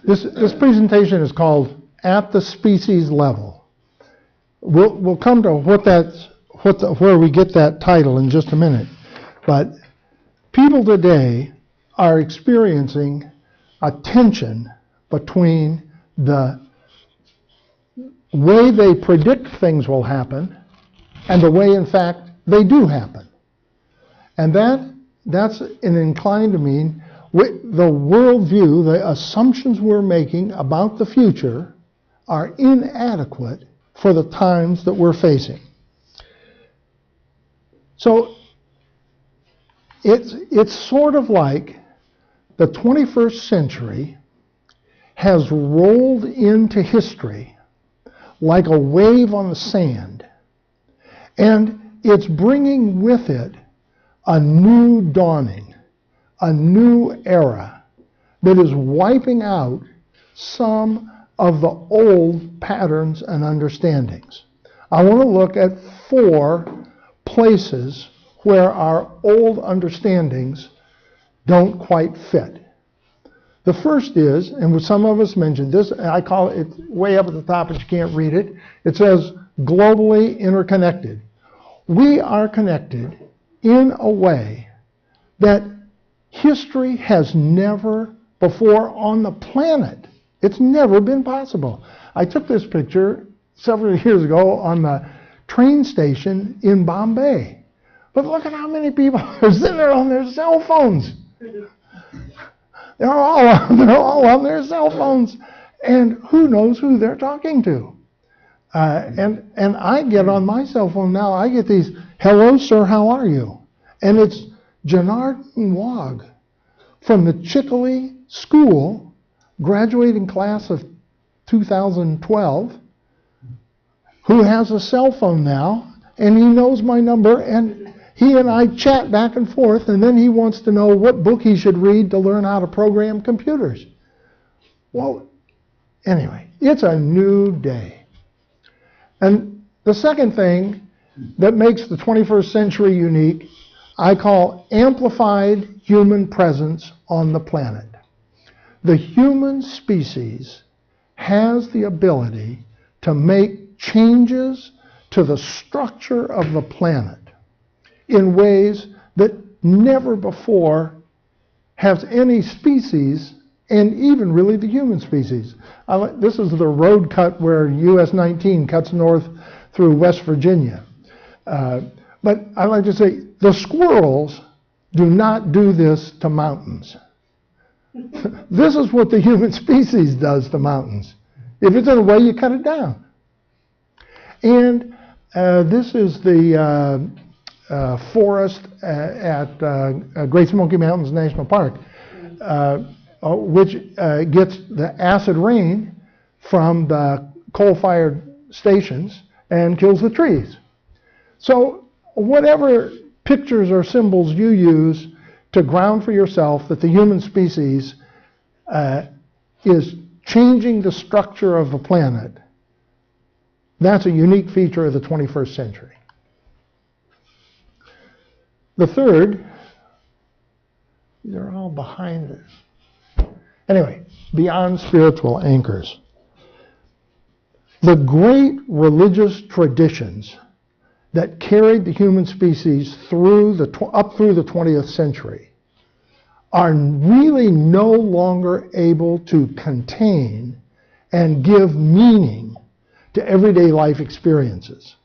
This presentation is called At the Species Level. We'll come to where we get that title in just a minute. But people today are experiencing a tension between the way they predict things will happen and the way, in fact, they do happen. And that's inclined to mean the worldview, the assumptions we're making about the future are inadequate for the times that we're facing. So it's sort of like the 21st century has rolled into history like a wave on the sand, and it's bringing with it a new dawning, a new era that is wiping out some of the old patterns and understandings. I want to look at 4 places where our old understandings don't quite fit. The first is, and some of us mentioned this, I call it way up at the top, but you can't read it. It says globally interconnected. We are connected in a way that history has never before on the planet. It's never been possible. I took this picture several years ago on the train station in Bombay. But look at how many people are sitting there on their cell phones. They're all on their cell phones, and who knows who they're talking to. And I get on my cell phone now, I get these, "Hello, sir, how are you?" And it's Janardhan Wag from the Chickley School, graduating class of 2012, who has a cell phone now, and he knows my number, and he and I chat back and forth, and then he wants to know what book he should read to learn how to program computers. Well, anyway, it's a new day. And the second thing that makes the 21st century unique, I call amplified human presence on the planet. The human species has the ability to make changes to the structure of the planet in ways that never before has any species, and even really the human species. This is the road cut where US 19 cuts north through West Virginia. But I like to say, the squirrels do not do this to mountains. This is what the human species does to mountains. If it's in a way, you cut it down. And this is the forest at Great Smoky Mountains National Park, which gets the acid rain from the coal-fired stations and kills the trees. So whatever pictures or symbols you use to ground for yourself that the human species is changing the structure of the planet, that's a unique feature of the 21st century. The third, they're all behind this. Anyway, beyond spiritual anchors. The great religious traditions that carried the human species up through the 20th century are really no longer able to contain and give meaning to everyday life experiences.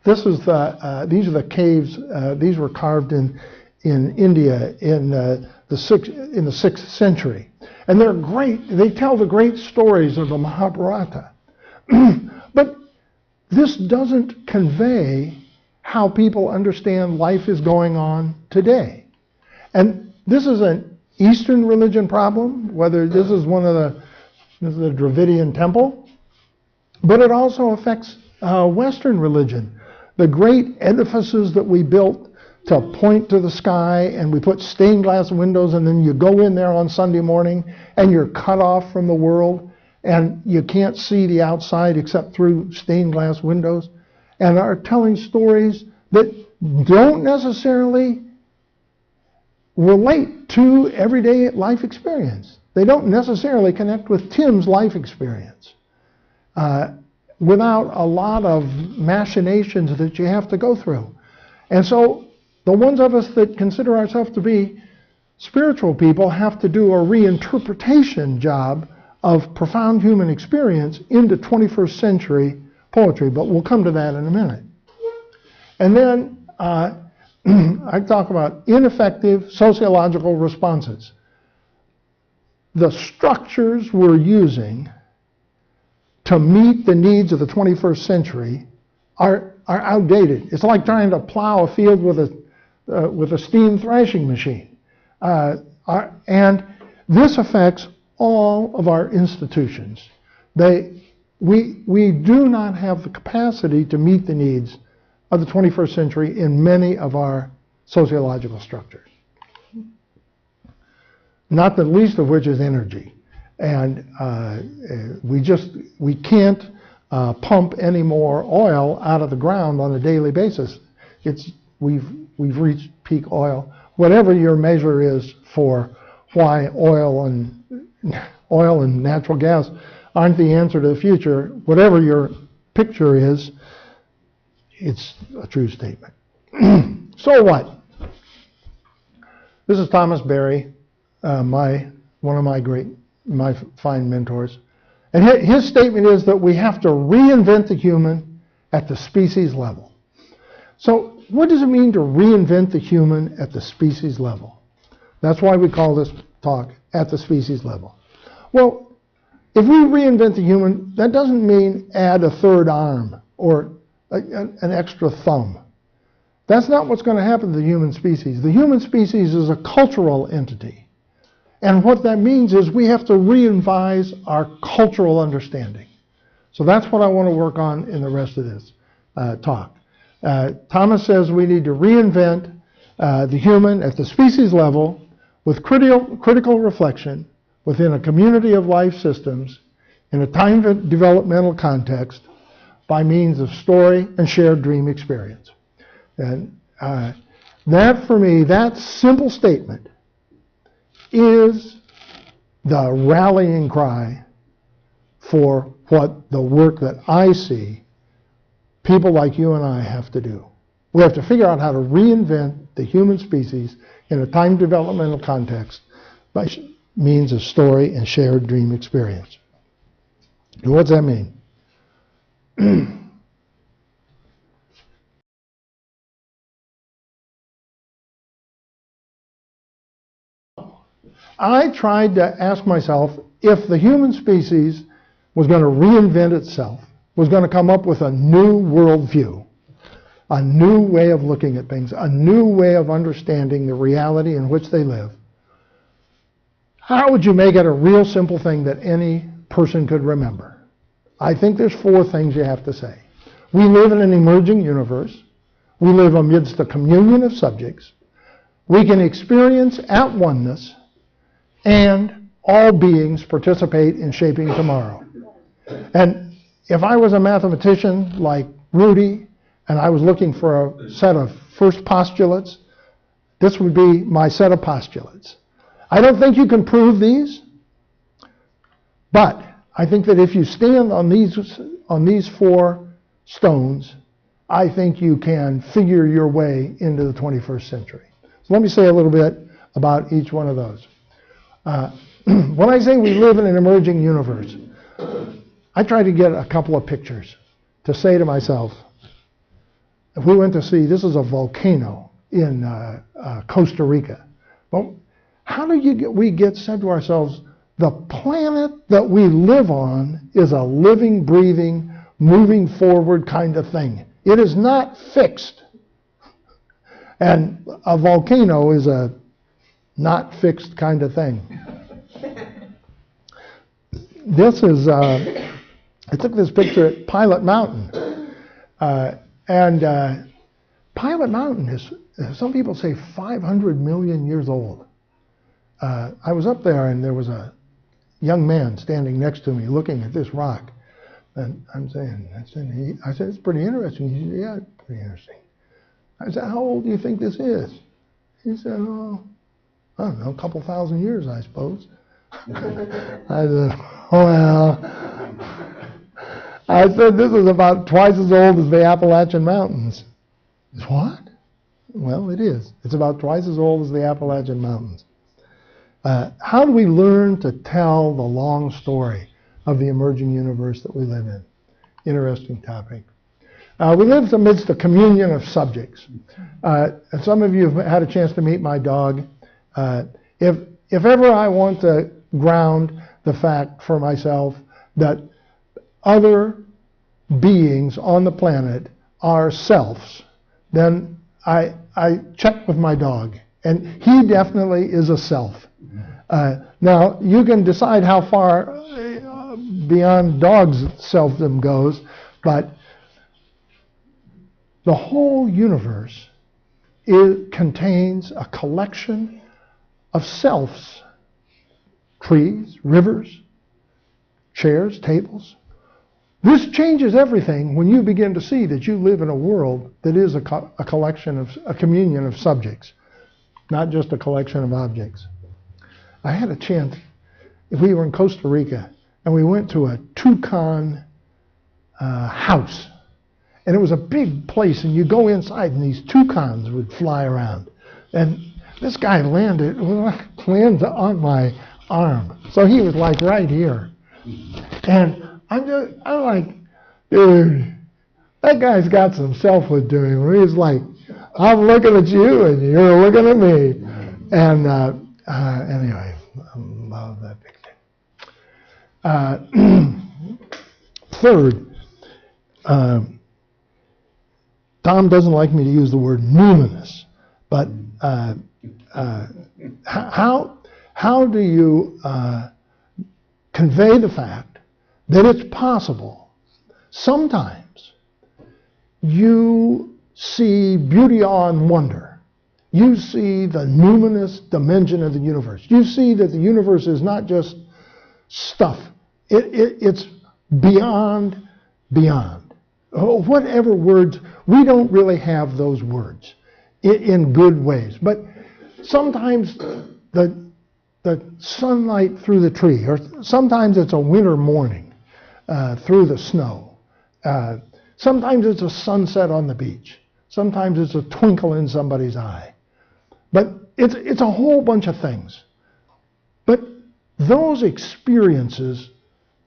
These are the caves. These were carved in India in the 6th century, and they're great. They tell the great stories of the Mahabharata, but this doesn't convey how people understand life is going on today. And this is an Eastern religion problem, whether this is this is the Dravidian temple, but it also affects Western religion. The great edifices that we built to point to the sky, and we put stained glass windows, and then you go in there on Sunday morning and you're cut off from the world and you can't see the outside except through stained glass windows, and are telling stories that don't necessarily relate to everyday life experience. they don't necessarily connect with Tim's life experience without a lot of machinations that you have to go through. And so the ones of us that consider ourselves to be spiritual people have to do a reinterpretation job of profound human experience into 21st century poetry, but we'll come to that in a minute. And then I talk about ineffective sociological responses. The structures we're using to meet the needs of the 21st century are outdated. It's like trying to plow a field with a steam thrashing machine. And this affects all of our institutions. We do not have the capacity to meet the needs of the 21st century in many of our sociological structures. Not the least of which is energy. And we can't pump any more oil out of the ground on a daily basis. We've reached peak oil. Whatever your measure is for why oil and natural gas aren't the answer to the future, whatever your picture is, it's a true statement. So what? This is Thomas Berry, one of my fine mentors. And his statement is that we have to reinvent the human at the species level. So what does it mean to reinvent the human at the species level? That's why we call this talk at the species level. Well, if we reinvent the human, that doesn't mean add a third arm or an extra thumb. That's not what's going to happen to the human species. The human species is a cultural entity. And what that means is we have to re-revise our cultural understanding. So that's what I want to work on in the rest of this talk. Thomas says we need to reinvent the human at the species level with critical reflection within a community of life systems in a time developmental context by means of story and shared dream experience. And that, for me, that simple statement is the rallying cry for what the work that I see people like you and I have to do. We have to figure out how to reinvent the human species in a time developmental context by means of story and shared dream experience. And what's that mean? I tried to ask myself if the human species was going to reinvent itself, was going to come up with a new worldview, a new way of looking at things, a new way of understanding the reality in which they live. How would you make it a real simple thing that any person could remember? I think there's 4 things you have to say. We live in an emerging universe. We live amidst a communion of subjects. We can experience at oneness, and all beings participate in shaping tomorrow. And if I was a mathematician like Rudy, and I was looking for a set of first postulates, this would be my set of postulates. I don't think you can prove these, but I think that if you stand on these 4 stones, I think you can figure your way into the 21st century. So let me say a little bit about each one of those. When I say we live in an emerging universe, I try to get a couple of pictures to say to myself, if we went to see, this is a volcano in Costa Rica. Well, how do we get said to ourselves, the planet that we live on is a living, breathing, moving forward kind of thing. It is not fixed. And a volcano is a not fixed kind of thing. This is, I took this picture at Pilot Mountain. Pilot Mountain is, some people say, 500 million years old. I was up there and there was a young man standing next to me looking at this rock. And I said, it's pretty interesting. He said, yeah, it's pretty interesting. I said, how old do you think this is? He said, oh, I don't know, a couple thousand years, I suppose. I said, well, I said, this is about twice as old as the Appalachian Mountains. He said, what? Well, it is. It's about twice as old as the Appalachian Mountains. How do we learn to tell the long story of the emerging universe that we live in? Interesting topic. We live amidst a communion of subjects. Some of you have had a chance to meet my dog. If ever I want to ground the fact for myself that other beings on the planet are selves, then I check with my dog, and he definitely is a self. Now, you can decide how far beyond dog's selfdom goes, but the whole universe contains a collection of selves. Trees, rivers, chairs, tables. This changes everything when you begin to see that you live in a world that is a collection of, a communion of subjects, not just a collection of objects. I had a chance, we were in Costa Rica, and we went to a toucan house. And it was a big place, and you go inside, and these toucans would fly around. And this guy landed on my arm. So he was like right here. And I'm like, dude, that guy's got some selfhood to him. He's like, I'm looking at you, and you're looking at me. And anyway, I love that picture. Third, Tom doesn't like me to use the word numinous, but how do you convey the fact that it's possible sometimes you see beauty, awe, and wonder. You see the numinous dimension of the universe. You see that the universe is not just stuff. It's beyond. Whatever words, we don't really have those words in good ways. But sometimes the sunlight through the tree, or sometimes it's a winter morning through the snow. Sometimes it's a sunset on the beach. Sometimes it's a twinkle in somebody's eye. But it's a whole bunch of things. But those experiences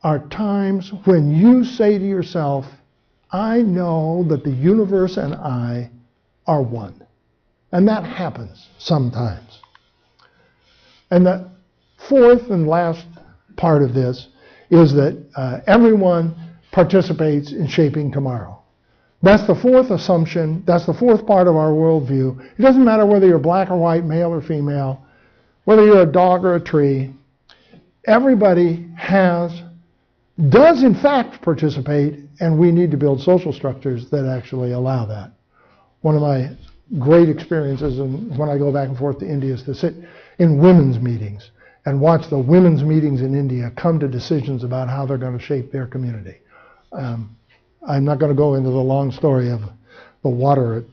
are times when you say to yourself, I know that the universe and I are one. And that happens sometimes. And the fourth and last part of this is that everyone participates in shaping tomorrow. That's the fourth assumption. That's the fourth part of our worldview. It doesn't matter whether you're black or white, male or female, whether you're a dog or a tree. Everybody does in fact participate, and we need to build social structures that actually allow that. One of my great experiences when I go back and forth to India is to sit in women's meetings and watch the women's meetings in India come to decisions about how they're going to shape their community. I'm not going to go into the long story of the water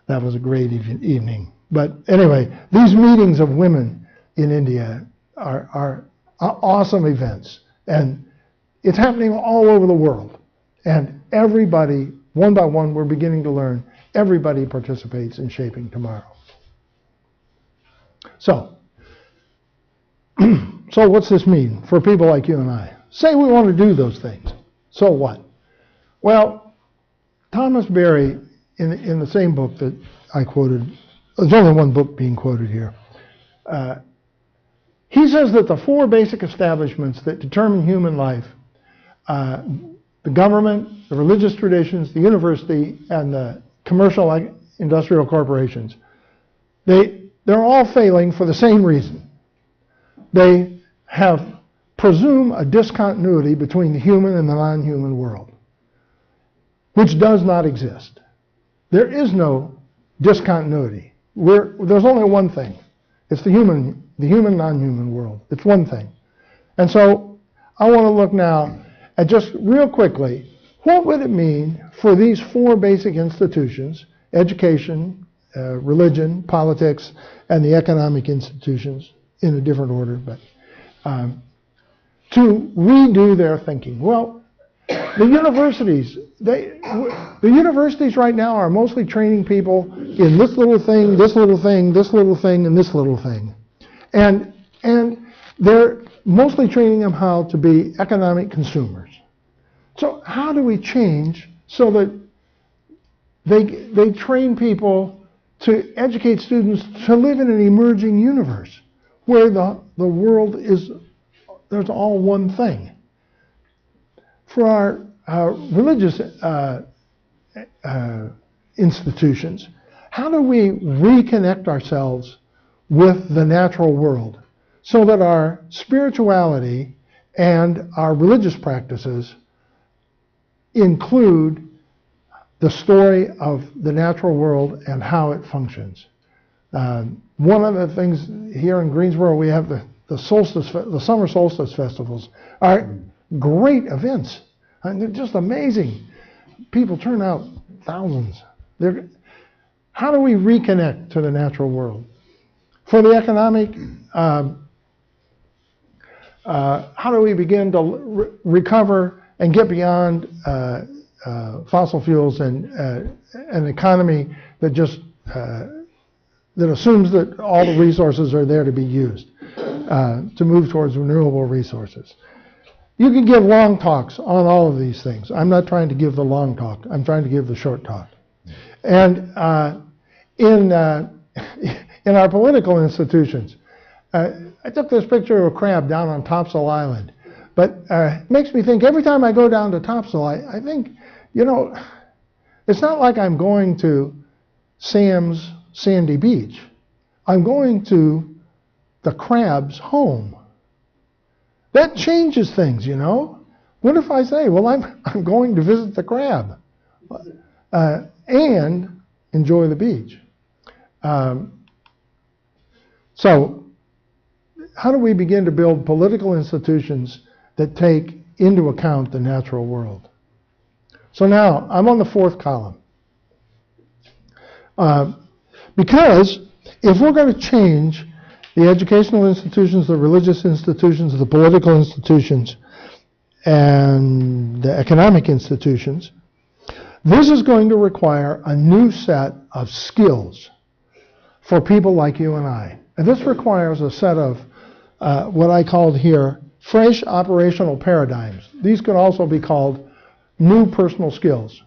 that was a great evening. But anyway, these meetings of women in India are awesome events. And it's happening all over the world. And everybody, one by one, we're beginning to learn, everybody participates in shaping tomorrow. So what's this mean for people like you and I? Say we want to do those things. So what? Well, Thomas Berry, in the same book that I quoted, there's only one book being quoted here, he says that the four basic establishments that determine human life, the government, the religious traditions, the university, and the commercial industrial corporations, they're all failing for the same reason. They presume a discontinuity between the human and the non-human world, which does not exist. There is no discontinuity. There's only one thing. It's the human non-human world. It's one thing. And so I want to look now at, just real quickly, what would it mean for these four basic institutions, education, religion, politics, and the economic institutions, in a different order, but to redo their thinking. Well, the universities right now are mostly training people in this little thing, this little thing, this little thing, and this little thing. And they're mostly training them how to be economic consumers. So how do we change so that they train people to educate students to live in an emerging universe where the world is, there's all one thing? For our religious institutions, how do we reconnect ourselves with the natural world so that our spirituality and our religious practices include the story of the natural world and how it functions? One of the things here in Greensboro, we have the summer solstice festivals are great events. And they're just amazing. People turn out thousands. How do we reconnect to the natural world? For the economic, how do we begin to recover and get beyond fossil fuels and an economy that just that assumes that all the resources are there to be used, to move towards renewable resources? You can give long talks on all of these things. I'm not trying to give the long talk. I'm trying to give the short talk. And in our political institutions, I took this picture of a crab down on Topsail Island. But it makes me think, every time I go down to Topsail, I think, you know, it's not like I'm going to Sam's Sandy Beach. I'm going to the crab's home. That changes things, you know. What if I say, well, I'm going to visit the crab and enjoy the beach? So how do we begin to build political institutions that take into account the natural world? So now I'm on the fourth column. Because if we're going to change the educational institutions, the religious institutions, the political institutions, and the economic institutions, this is going to require a new set of skills for people like you and I. And this requires a set of what I called here fresh operational paradigms. These could also be called new personal skills.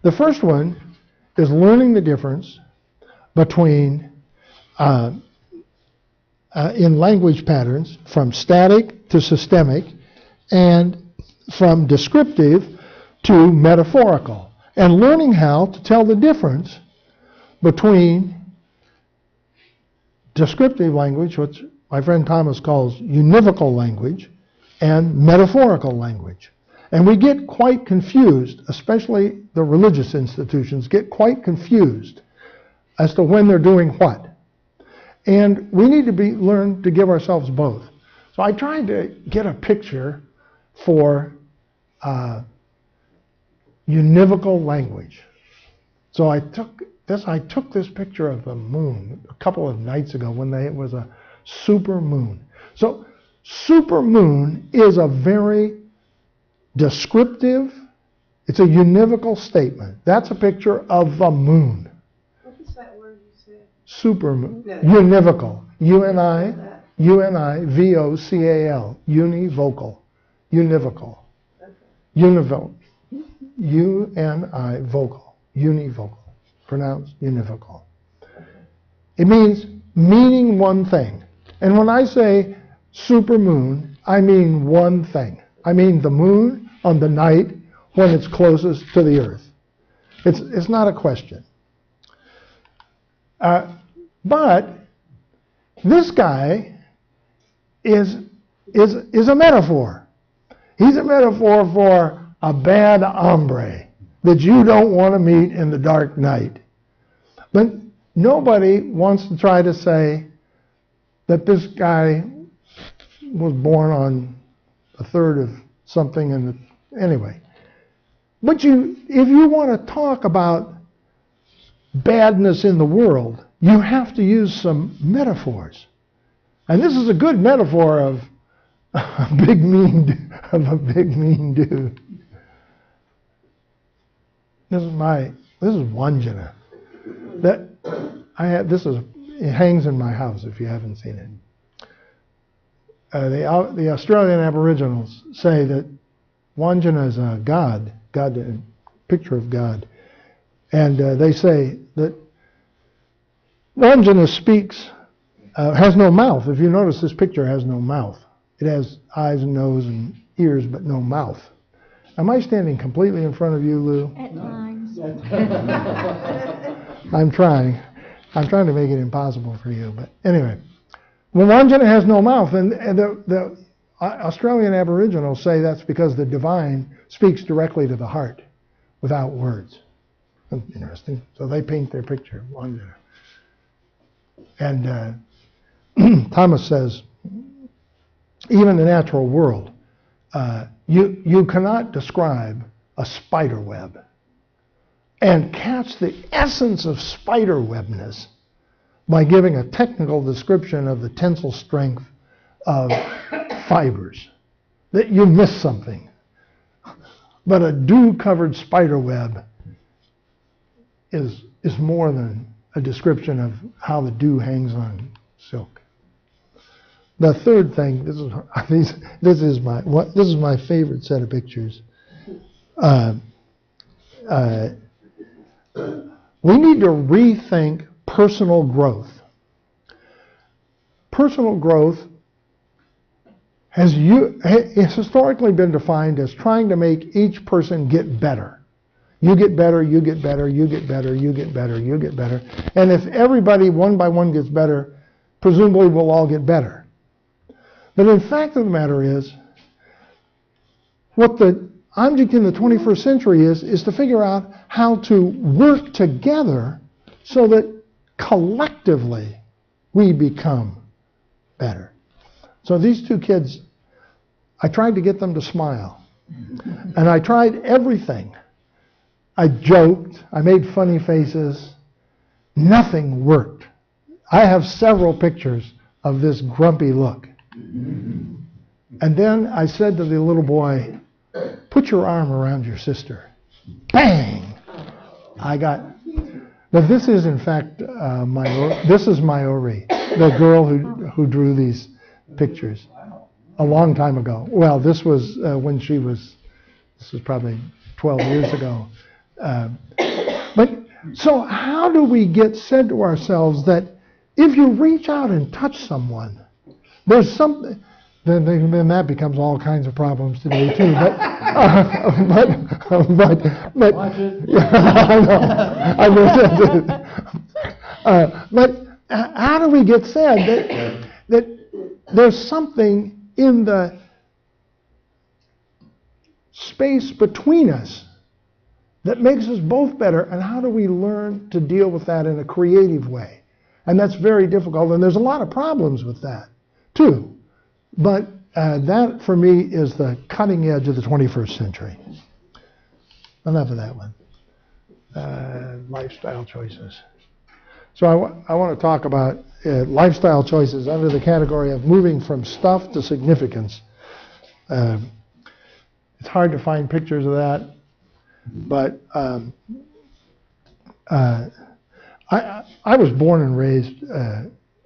The first one is learning the difference between in language patterns from static to systemic and from descriptive to metaphorical, and learning how to tell the difference between descriptive language, which my friend Thomas calls univocal language, and metaphorical language. And we get quite confused, especially the religious institutions get quite confused as to when they're doing what. And we need to learn to give ourselves both. So I tried to get a picture for univocal language. So I took this picture of the moon a couple of nights ago when it was a super moon. So super moon is a very descriptive, it's a univocal statement. That's a picture of the moon. What is that word you said? Supermoon. No. Univocal. U-N-I-V-O-C-A-L. Univocal. Univocal. Okay. Univocal. U-N-I-vocal. Univocal. Pronounced univocal. It means meaning one thing. And when I say supermoon, I mean one thing. I mean the moon on the night when it's closest to the earth. It's not a question. But this guy is a metaphor. He's a metaphor for a bad hombre that you don't want to meet in the dark night. But nobody wants to try to say that this guy was born on a third of something, and anyway. But if you want to talk about badness in the world, you have to use some metaphors. And this is a good metaphor of a big mean dude. This is Wanjana. It hangs in my house if you haven't seen it. The Australian Aboriginals say that Wanjana is a god, a picture of God. And they say that Wanjana has no mouth. If you notice, this picture has no mouth. It has eyes and nose and ears, but no mouth. Am I standing completely in front of you, Lou? At times. I'm trying. I'm trying to make it impossible for you. But anyway, well, Wanjana has no mouth, and the Australian Aboriginals say that's because the divine speaks directly to the heart without words. Interesting. So they paint their picture of Wanjana. And Thomas says, even in the natural world, you cannot describe a spider web and catch the essence of spider webness by giving a technical description of the tensile strength of fibers. That you miss something. But a dew-covered spider web is more than a description of how the dew hangs on silk. The third thing, this is my favorite set of pictures. We need to rethink personal growth. Personal growth has historically been defined as trying to make each person get better. You get better, you get better, you get better, you get better, you get better. And if everybody one by one gets better, presumably we'll all get better. But the fact of the matter is, what the object in the 21st century is to figure out how to work together so that collectively we become better. So these two kids, I tried to get them to smile. And I tried everything. I joked, I made funny faces. Nothing worked. I have several pictures of this grumpy look. And then I said to the little boy, put your arm around your sister. Bang! But this is in fact this is Mayuri, the girl who drew these pictures a long time ago. Well, this was when this was probably 12 years ago. But so how do we get said to ourselves that if you reach out and touch someone, there's something, then that becomes all kinds of problems today too. But Watch it. I know. But how do we get said that there's something in the space between us that makes us both better, and how do we learn to deal with that in a creative way? And that's very difficult, and there's a lot of problems with that too. But that, for me, is the cutting edge of the 21st century. Enough of that one. Lifestyle choices. So I want to talk about lifestyle choices under the category of moving from stuff to significance. It's hard to find pictures of that, but I was born and raised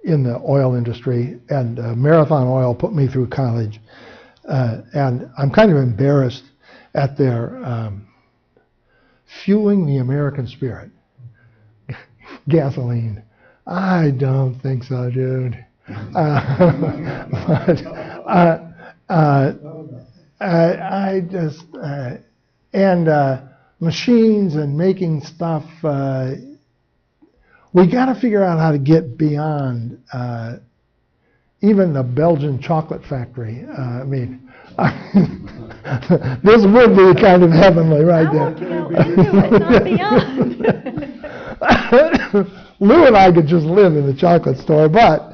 in the oil industry, and Marathon Oil put me through college, and I'm kind of embarrassed at their fueling the American spirit. Gasoline. I don't think so, dude. I just machines and making stuff. We got to figure out how to get beyond even the Belgian chocolate factory. This would be kind of heavenly right there. It's not beyond. Lou and I could just live in the chocolate store, but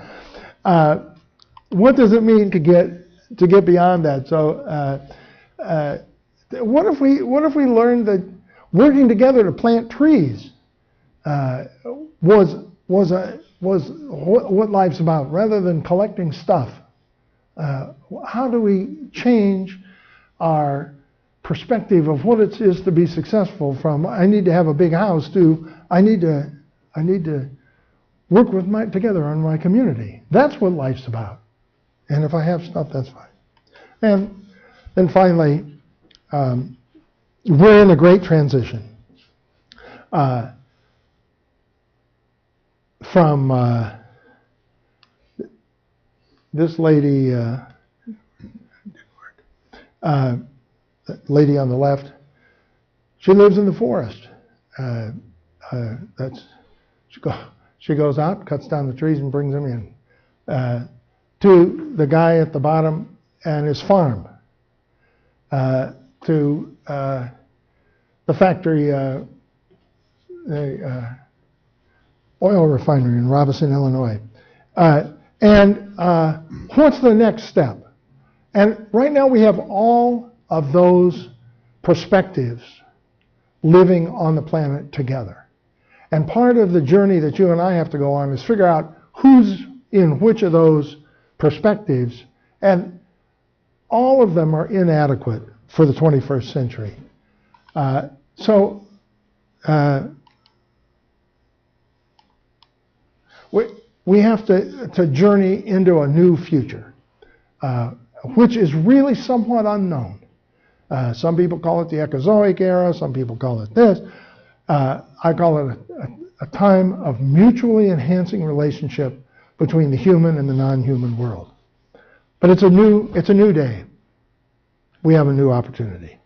what does it mean to get beyond that? So, what if we learned that working together to plant trees was what life's about. Rather than collecting stuff, how do we change our perspective of what it is to be successful from I need to have a big house to I need to work together on my community. That's what life's about. And if I have stuff, that's fine. And then finally, we're in a great transition from this lady, lady on the left. She lives in the forest. She goes out, cuts down the trees, and brings them in. To the guy at the bottom and his farm. To the factory, the oil refinery in Robinson, Illinois. And what's the next step? And right now we have all of those perspectives living on the planet together. And part of the journey that you and I have to go on is figure out who's in which of those perspectives, and all of them are inadequate for the 21st century. We have to journey into a new future, which is really somewhat unknown. Some people call it the Echozoic era, some people call it this. I call it a time of mutually enhancing relationship between the human and the non-human world. But it's a new day. We have a new opportunity.